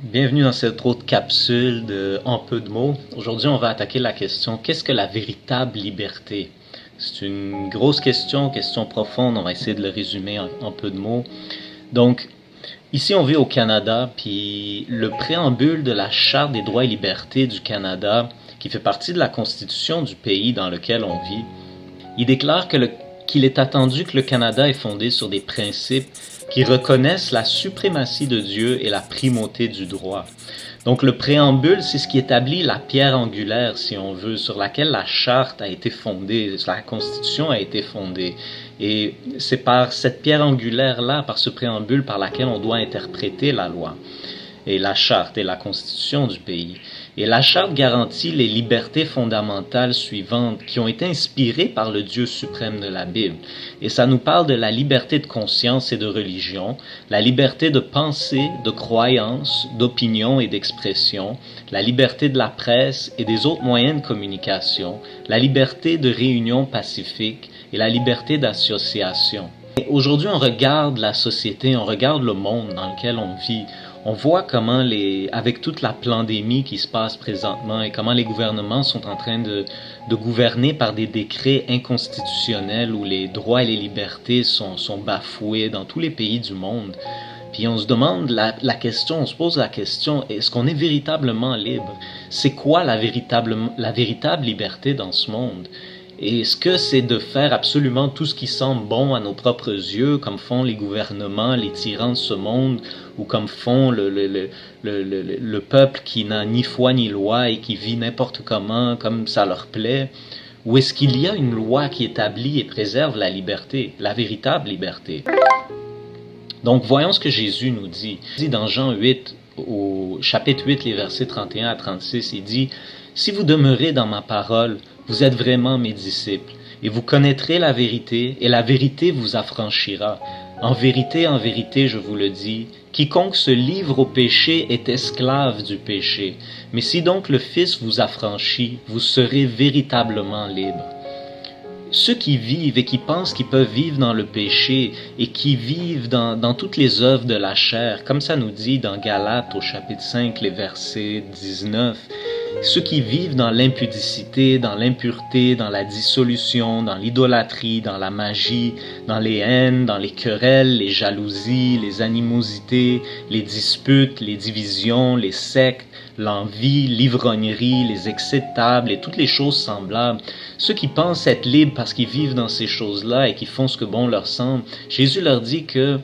Bienvenue dans cette autre capsule de En peu de mots. Aujourd'hui, on va attaquer la question qu'est-ce que la véritable liberté? C'est une grosse question profonde. On va essayer de le résumer en peu de mots. Donc, ici, on vit au Canada, puis le préambule de la Charte des droits et libertés du Canada, qui fait partie de la Constitution du pays dans lequel on vit, il déclare qu'il est attendu que le Canada est fondé sur des principes qui reconnaissent la suprématie de Dieu et la primauté du droit. Donc le préambule, c'est ce qui établit la pierre angulaire, si on veut, sur laquelle la charte a été fondée, la Constitution a été fondée. Et c'est par cette pierre angulaire-là, par ce préambule, par laquelle on doit interpréter la loi et la charte et la constitution du pays. Et la charte garantit les libertés fondamentales suivantes qui ont été inspirées par le Dieu suprême de la Bible. Et ça nous parle de la liberté de conscience et de religion, la liberté de pensée, de croyance, d'opinion et d'expression, la liberté de la presse et des autres moyens de communication, la liberté de réunion pacifique et la liberté d'association. Aujourd'hui, on regarde la société, on regarde le monde dans lequel on vit. On voit comment avec toute la pandémie qui se passe présentement et comment les gouvernements sont en train de gouverner par des décrets inconstitutionnels où les droits et les libertés sont bafoués dans tous les pays du monde. Puis on se demande on se pose la question, est-ce qu'on est véritablement libre? C'est quoi la véritable liberté dans ce monde? Et est-ce que c'est de faire absolument tout ce qui semble bon à nos propres yeux, comme font les gouvernements, les tyrans de ce monde, ou comme font le peuple qui n'a ni foi ni loi et qui vit n'importe comment, comme ça leur plaît? Ou est-ce qu'il y a une loi qui établit et préserve la liberté, la véritable liberté? Donc voyons ce que Jésus nous dit. Il dit dans Jean 8, au chapitre 8, les versets 31 à 36, il dit « Si vous demeurez dans ma parole, vous êtes vraiment mes disciples, et vous connaîtrez la vérité, et la vérité vous affranchira. En vérité, je vous le dis, quiconque se livre au péché est esclave du péché. Mais si donc le Fils vous affranchit, vous serez véritablement libres. » Ceux qui vivent et qui pensent qu'ils peuvent vivre dans le péché et qui vivent dans toutes les œuvres de la chair, comme ça nous dit dans Galates au chapitre 5, les versets 19, ceux qui vivent dans l'impudicité, dans l'impureté, dans la dissolution, dans l'idolâtrie, dans la magie, dans les haines, dans les querelles, les jalousies, les animosités, les disputes, les divisions, les sectes, l'envie, l'ivrognerie, les excès de table et toutes les choses semblables. Ceux qui pensent être libres parce qu'ils vivent dans ces choses-là et qui font ce que bon leur semble, Jésus leur dit que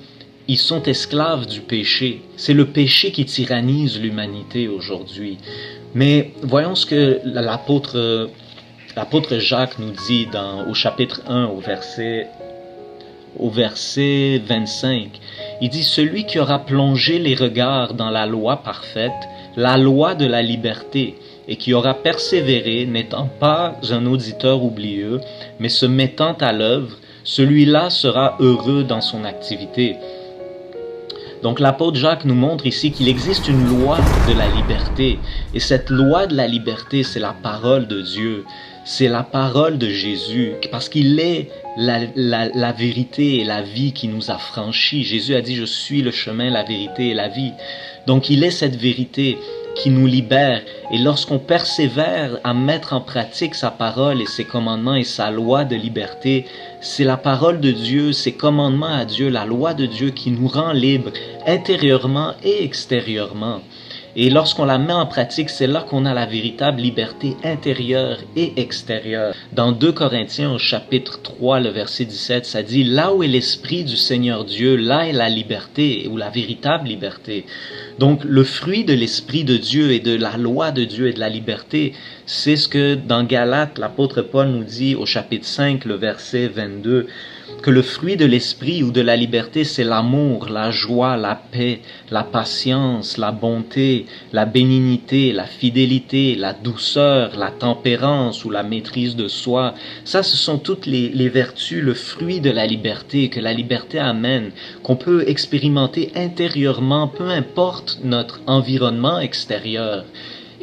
ils sont esclaves du péché. C'est le péché qui tyrannise l'humanité aujourd'hui. Mais voyons ce que l'apôtre Jacques nous dit au chapitre 1, au verset 25. Il dit « Celui qui aura plongé les regards dans la loi parfaite, la loi de la liberté, et qui aura persévéré, n'étant pas un auditeur oublieux, mais se mettant à l'œuvre, celui-là sera heureux dans son activité. » Donc l'apôtre Jacques nous montre ici qu'il existe une loi de la liberté. Et cette loi de la liberté, c'est la parole de Dieu. C'est la parole de Jésus. Parce qu'il est la vérité et la vie qui nous a franchis. Jésus a dit, je suis le chemin, la vérité et la vie. Donc il est cette vérité qui nous libère. Et lorsqu'on persévère à mettre en pratique sa parole et ses commandements et sa loi de liberté, c'est la parole de Dieu, ses commandements à Dieu, la loi de Dieu qui nous rend libres intérieurement et extérieurement. Et lorsqu'on la met en pratique, c'est là qu'on a la véritable liberté intérieure et extérieure. Dans 2 Corinthiens au chapitre 3, le verset 17, ça dit « Là où est l'Esprit du Seigneur Dieu, là est la liberté ou la véritable liberté. » Donc le fruit de l'Esprit de Dieu et de la loi de Dieu et de la liberté, c'est ce que dans Galates, l'apôtre Paul nous dit au chapitre 5, le verset 22, que le fruit de l'esprit ou de la liberté, c'est l'amour, la joie, la paix, la patience, la bonté, la bénignité, la fidélité, la douceur, la tempérance ou la maîtrise de soi. Ça, ce sont toutes les vertus, le fruit de la liberté, que la liberté amène, qu'on peut expérimenter intérieurement, peu importe notre environnement extérieur.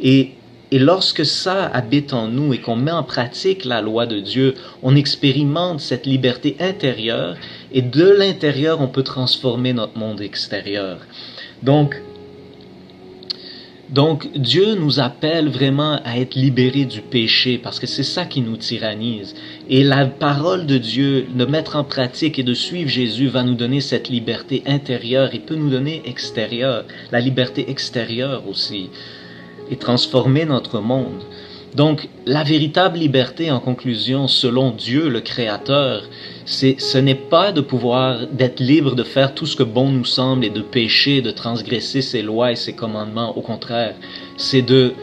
Et lorsque ça habite en nous et qu'on met en pratique la loi de Dieu, on expérimente cette liberté intérieure et de l'intérieur, on peut transformer notre monde extérieur. Donc, Donc Dieu nous appelle vraiment à être libérés du péché parce que c'est ça qui nous tyrannise. Et la parole de Dieu, de mettre en pratique et de suivre Jésus va nous donner cette liberté intérieure. Il peut nous donner extérieure, la liberté extérieure aussi et transformer notre monde. Donc, la véritable liberté, en conclusion, selon Dieu, le Créateur, ce n'est pas d'être libre de faire tout ce que bon nous semble et de pécher, de transgresser ses lois et ses commandements. Au contraire, c'est de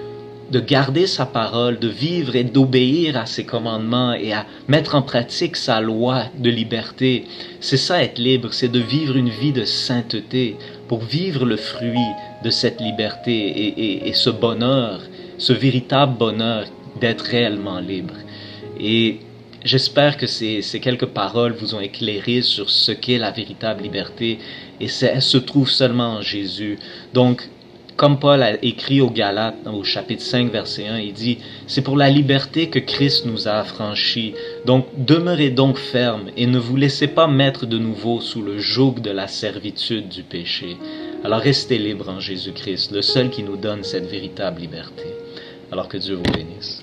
garder sa parole, de vivre et d'obéir à ses commandements et à mettre en pratique sa loi de liberté. C'est ça être libre, c'est de vivre une vie de sainteté pour vivre le fruit de cette liberté et ce bonheur, ce véritable bonheur d'être réellement libre. Et j'espère que ces quelques paroles vous ont éclairé sur ce qu'est la véritable liberté et elle se trouve seulement en Jésus. Donc, comme Paul a écrit aux Galates, au chapitre 5, verset 1, il dit « C'est pour la liberté que Christ nous a affranchis. Donc, demeurez donc fermes et ne vous laissez pas mettre de nouveau sous le joug de la servitude du péché. Alors, restez libres en Jésus-Christ, le seul qui nous donne cette véritable liberté. » Alors que Dieu vous bénisse.